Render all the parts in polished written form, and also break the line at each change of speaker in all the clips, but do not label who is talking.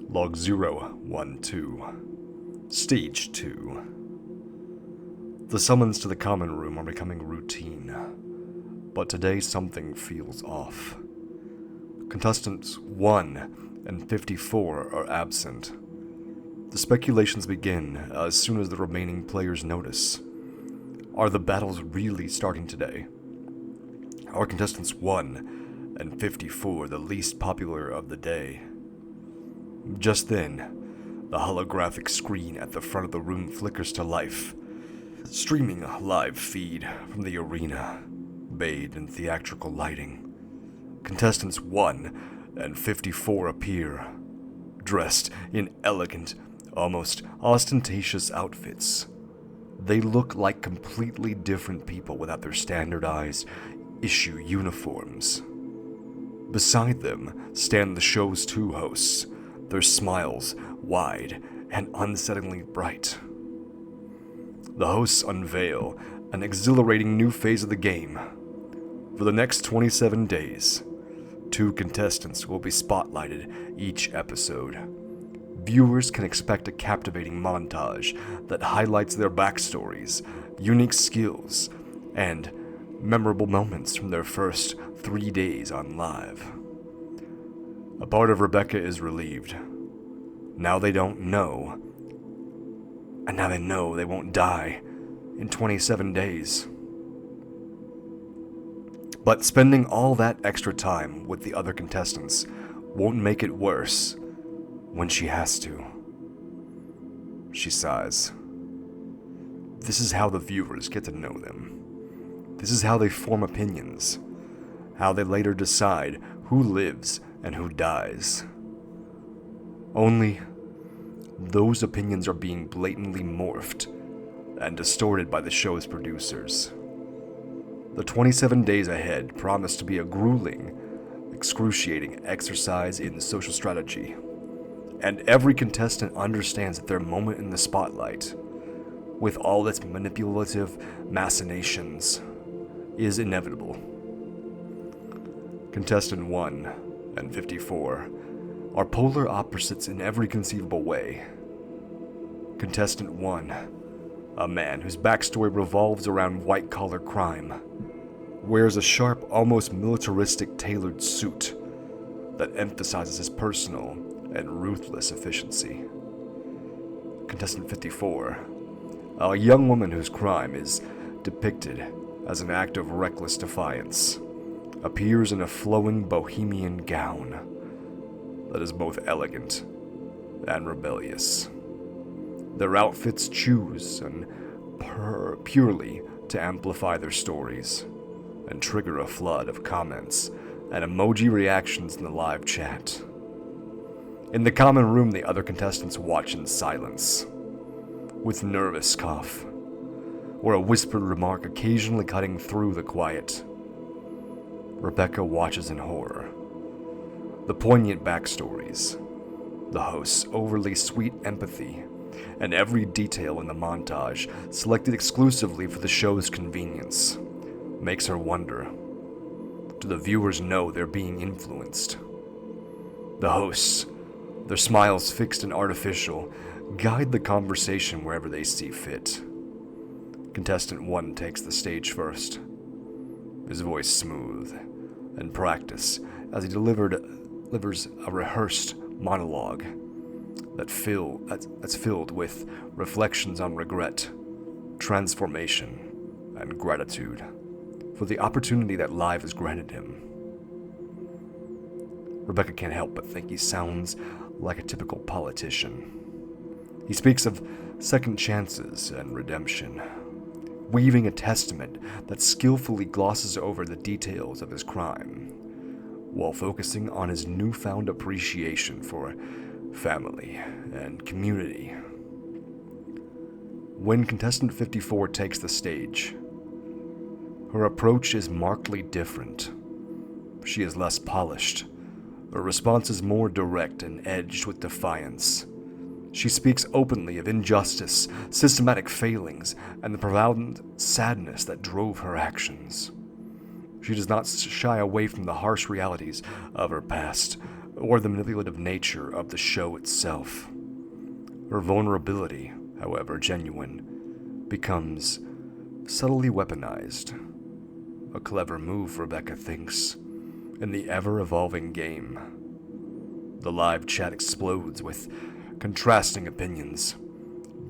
Log 012. Stage 2. The summons to the common room are becoming routine, but today something feels off. Contestants 1 and 54 are absent. The speculations begin as soon as the remaining players notice. Are the battles really starting today? Are contestants 1 and 54 the least popular of the day? Just then, the holographic screen at the front of the room flickers to life, streaming a live feed from the arena, bathed in theatrical lighting. Contestants 1 and 54 appear, dressed in elegant, almost ostentatious outfits. They look like completely different people without their standardized issue uniforms. Beside them stand the show's two hosts, their smiles wide and unsettlingly bright. The hosts unveil an exhilarating new phase of the game. For the next 27 days, 2 contestants will be spotlighted each episode. Viewers can expect a captivating montage that highlights their backstories, unique skills, and memorable moments from their first 3 days on live. A part of Rebecca is relieved. Now they don't know, and now they know they won't die in 27 days. But spending all that extra time with the other contestants won't make it worse when she has to. She sighs. This is how the viewers get to know them. This is how they form opinions, how they later decide who lives and who dies. Only those opinions are being blatantly morphed and distorted by the show's producers. The 27 days ahead promise to be a grueling, excruciating exercise in social strategy, and every contestant understands that their moment in the spotlight, with all its manipulative machinations, is inevitable. Contestant 1 and 54 are polar opposites in every conceivable way. Contestant 1, a man whose backstory revolves around white-collar crime, wears a sharp, almost militaristic tailored suit that emphasizes his personal and ruthless efficiency. Contestant 54, a young woman whose crime is depicted as an act of reckless defiance, appears in a flowing bohemian gown that is both elegant and rebellious. Their outfits choose and purely to amplify their stories and trigger a flood of comments and emoji reactions in the live chat. In the common room, the other contestants watch in silence, with nervous cough, or a whispered remark occasionally cutting through the quiet. Rebecca watches in horror. The poignant backstories, the host's overly sweet empathy, and every detail in the montage, selected exclusively for the show's convenience, makes her wonder, do the viewers know they're being influenced? The hosts, their smiles fixed and artificial, guide the conversation wherever they see fit. Contestant 1 takes the stage first, his voice smooth and practiced as he delivers a rehearsed monologue that's filled with reflections on regret, transformation, and gratitude for the opportunity that life has granted him. Rebecca can't help but think he sounds like a typical politician. He speaks of second chances and redemption, weaving a testament that skillfully glosses over the details of his crime, while focusing on his newfound appreciation for family and community. When contestant 54 takes the stage, her approach is markedly different. She is less polished. Her response is more direct and edged with defiance. She speaks openly of injustice, systematic failings, and the profound sadness that drove her actions. She does not shy away from the harsh realities of her past, or the manipulative nature of the show itself. Her vulnerability, however genuine, becomes subtly weaponized. A clever move, Rebecca thinks, in the ever-evolving game. The live chat explodes with contrasting opinions,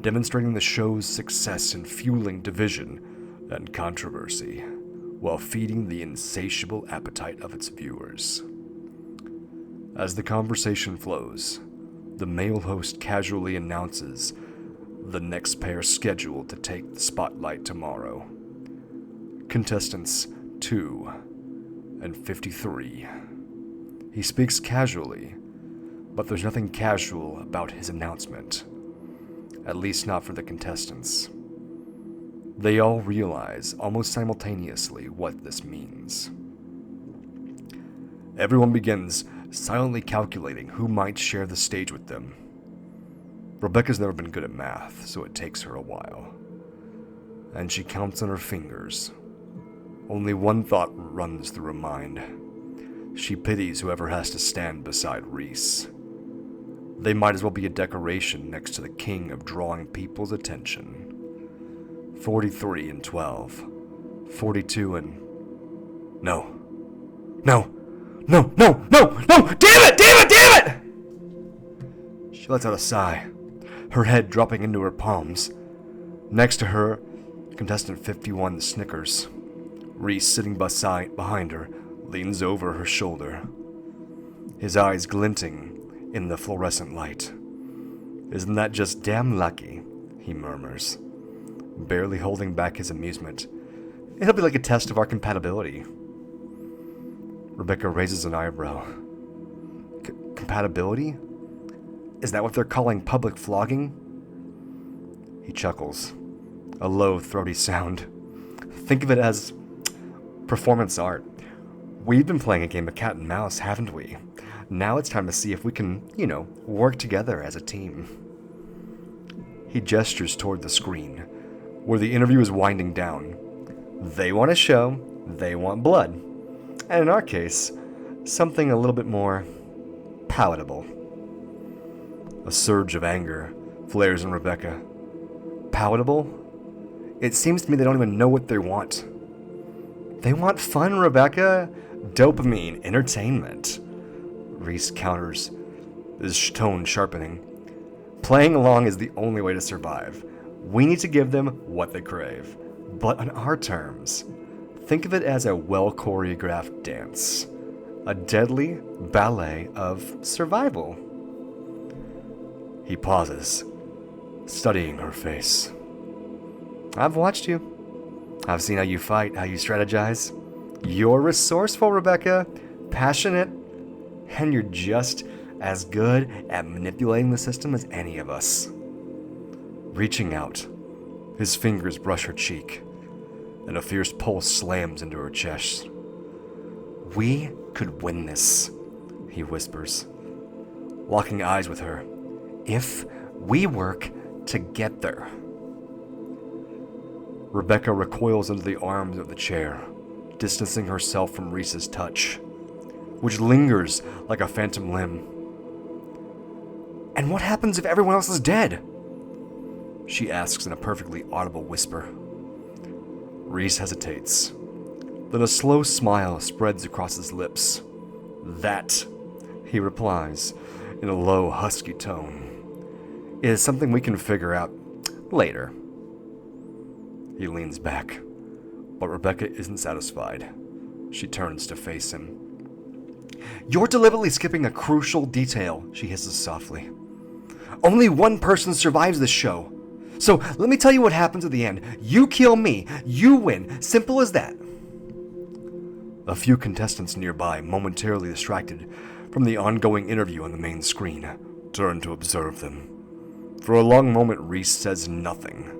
demonstrating the show's success in fueling division and controversy, while feeding the insatiable appetite of its viewers. As the conversation flows, the male host casually announces the next pair scheduled to take the spotlight tomorrow. Contestants 2 and 53. He speaks casually, but there's nothing casual about his announcement. At least not for the contestants. They all realize almost simultaneously what this means. Everyone begins silently calculating who might share the stage with them. Rebecca's never been good at math, so it takes her a while. And she counts on her fingers. Only one thought runs through her mind. She pities whoever has to stand beside Reese. They might as well be a decoration next to the king of drawing people's attention. 43 and 12. 42 and... No. Damn it! She lets out a sigh, her head dropping into her palms. Next to her, contestant 51 snickers. Reese, sitting behind her, leans over her shoulder, his eyes glinting in the fluorescent light. Isn't that just damn lucky? He murmurs, barely holding back his amusement. It'll be like a test of our compatibility. Rebecca raises an eyebrow. Compatibility? Is that what they're calling public flogging? He chuckles, a low, throaty sound. Think of it as performance art. We've been playing a game of cat and mouse, haven't we? Now it's time to see if we can, work together as a team. He gestures toward the screen, where the interview is winding down. They want a show, they want blood. And in our case, something a little bit more palatable. A surge of anger flares in Rebecca. Palatable? It seems to me they don't even know what they want. They want fun, Rebecca. Dopamine, entertainment. Reese counters, his tone sharpening. Playing along is the only way to survive. We need to give them what they crave, but on our terms. Think of it as a well-choreographed dance. A deadly ballet of survival. He pauses, studying her face. I've watched you. I've seen how you fight, how you strategize. You're resourceful, Rebecca, passionate, and you're just as good at manipulating the system as any of us. Reaching out, his fingers brush her cheek, and a fierce pulse slams into her chest. We could win this, he whispers, locking eyes with her, if we work together. Rebecca recoils into the arms of the chair, distancing herself from Reese's touch, which lingers like a phantom limb. And what happens if everyone else is dead? She asks in a perfectly audible whisper. Reese hesitates. Then a slow smile spreads across his lips. That, he replies in a low, husky tone, is something we can figure out later. He leans back, but Rebecca isn't satisfied. She turns to face him. You're deliberately skipping a crucial detail, she hisses softly. Only one person survives this show. So let me tell you what happens at the end. You kill me, you win. Simple as that. A few contestants nearby, momentarily distracted from the ongoing interview on the main screen, turn to observe them. For a long moment, Reese says nothing.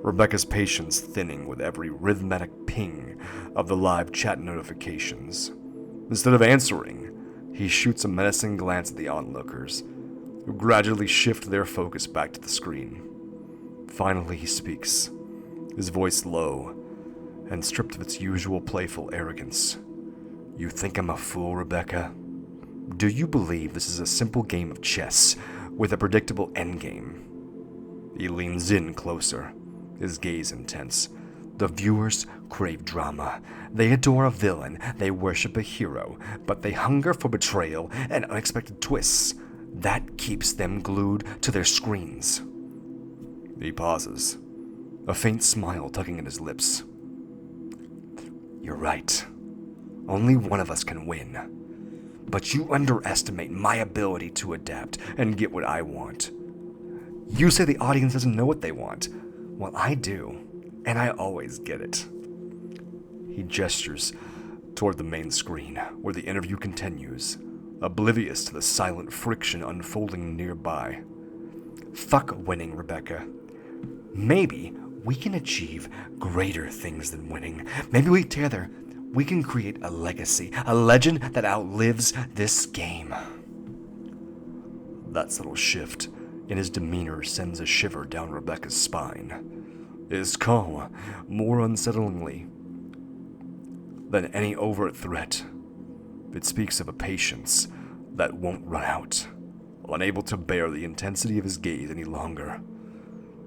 Rebecca's patience thinning with every rhythmic ping of the live chat notifications. Instead of answering, he shoots a menacing glance at the onlookers, who gradually shift their focus back to the screen. Finally, he speaks, his voice low and stripped of its usual playful arrogance. You think I'm a fool, Rebecca? Do you believe this is a simple game of chess with a predictable endgame? He leans in closer, his gaze intense. The viewers crave drama. They adore a villain, they worship a hero, but they hunger for betrayal and unexpected twists. That keeps them glued to their screens. He pauses, a faint smile tugging at his lips. You're right. Only one of us can win. But you underestimate my ability to adapt and get what I want. You say the audience doesn't know what they want. Well, I do, and I always get it. He gestures toward the main screen, where the interview continues, oblivious to the silent friction unfolding nearby. Fuck winning, Rebecca. Maybe we can achieve greater things than winning. Maybe together we can create a legacy, a legend that outlives this game. That subtle shift in his demeanor sends a shiver down Rebecca's spine. His calm, more unsettlingly than any overt threat. It speaks of a patience that won't run out, unable to bear the intensity of his gaze any longer.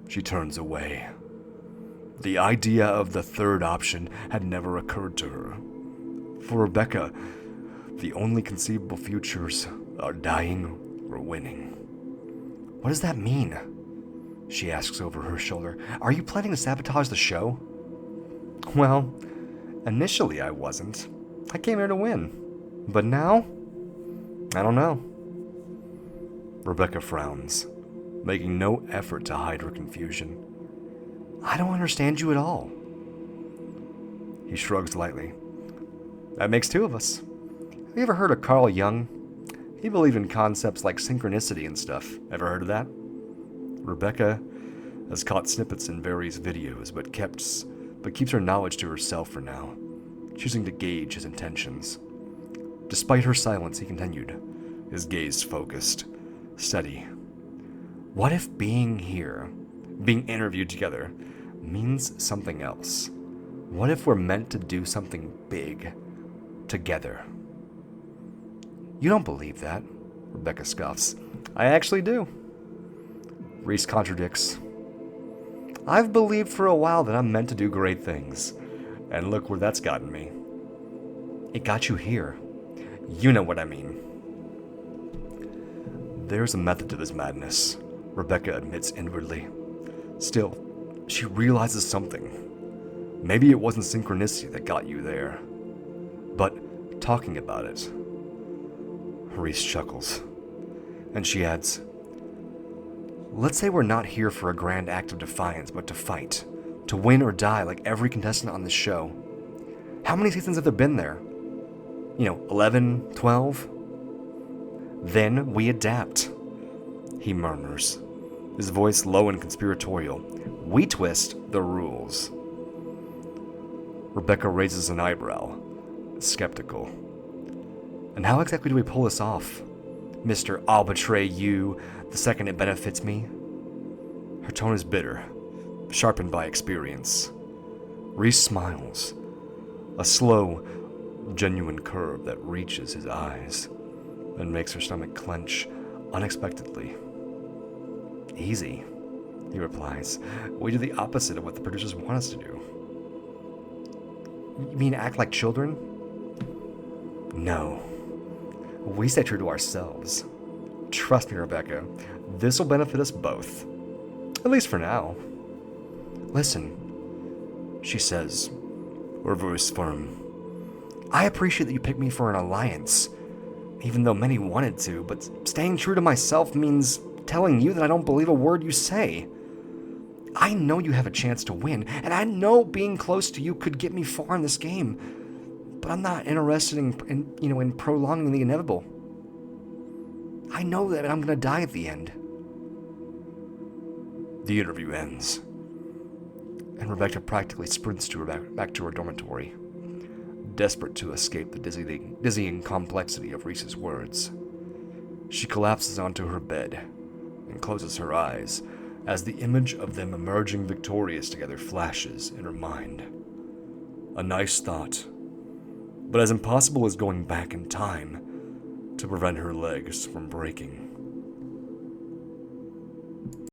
She turns away. The idea of the third option had never occurred to her. For Rebecca, the only conceivable futures are dying or winning. What does that mean? She asks over her shoulder. Are you planning to sabotage the show? Well, initially I wasn't. I came here to win. But now? I don't know. Rebecca frowns, making no effort to hide her confusion. I don't understand you at all. He shrugs lightly. That makes two of us. Have you ever heard of Carl Jung? He believed in concepts like synchronicity and stuff. Ever heard of that? Rebecca has caught snippets in various videos, but keeps her knowledge to herself for now, choosing to gauge his intentions. Despite her silence, he continued, his gaze focused, steady. What if being here, being interviewed together, means something else? What if we're meant to do something big together? You don't believe that, Rebecca scoffs. I actually do. Reese contradicts. I've believed for a while that I'm meant to do great things, and look where that's gotten me. It got you here. You know what I mean. There's a method to this madness, Rebecca admits inwardly. Still, she realizes something. Maybe it wasn't synchronicity that got you there, but talking about it. Reese chuckles, and she adds, let's say we're not here for a grand act of defiance, but to fight, to win or die like every contestant on this show. How many seasons have there been there? 11, 12? Then we adapt, he murmurs, his voice low and conspiratorial. We twist the rules. Rebecca raises an eyebrow, skeptical. And how exactly do we pull this off? Mr. I'll betray you the second it benefits me? Her tone is bitter, sharpened by experience. Reese smiles, a slow, genuine curve that reaches his eyes and makes her stomach clench unexpectedly. Easy, he replies. We do the opposite of what the producers want us to do. You mean act like children? No. We stay true to ourselves. Trust me, Rebecca, this will benefit us both. At least for now. Listen, she says, her voice firm. I appreciate that you picked me for an alliance, even though many wanted to, but staying true to myself means telling you that I don't believe a word you say. I know you have a chance to win, and I know being close to you could get me far in this game, but I'm not interested in prolonging the inevitable. I know that I'm gonna die at the end. The interview ends, and Rebecca practically sprints back to her dormitory, desperate to escape the dizzying complexity of Reese's words. She collapses onto her bed and closes her eyes as the image of them emerging victorious together flashes in her mind. A nice thought, but as impossible as going back in time, to prevent her legs from breaking.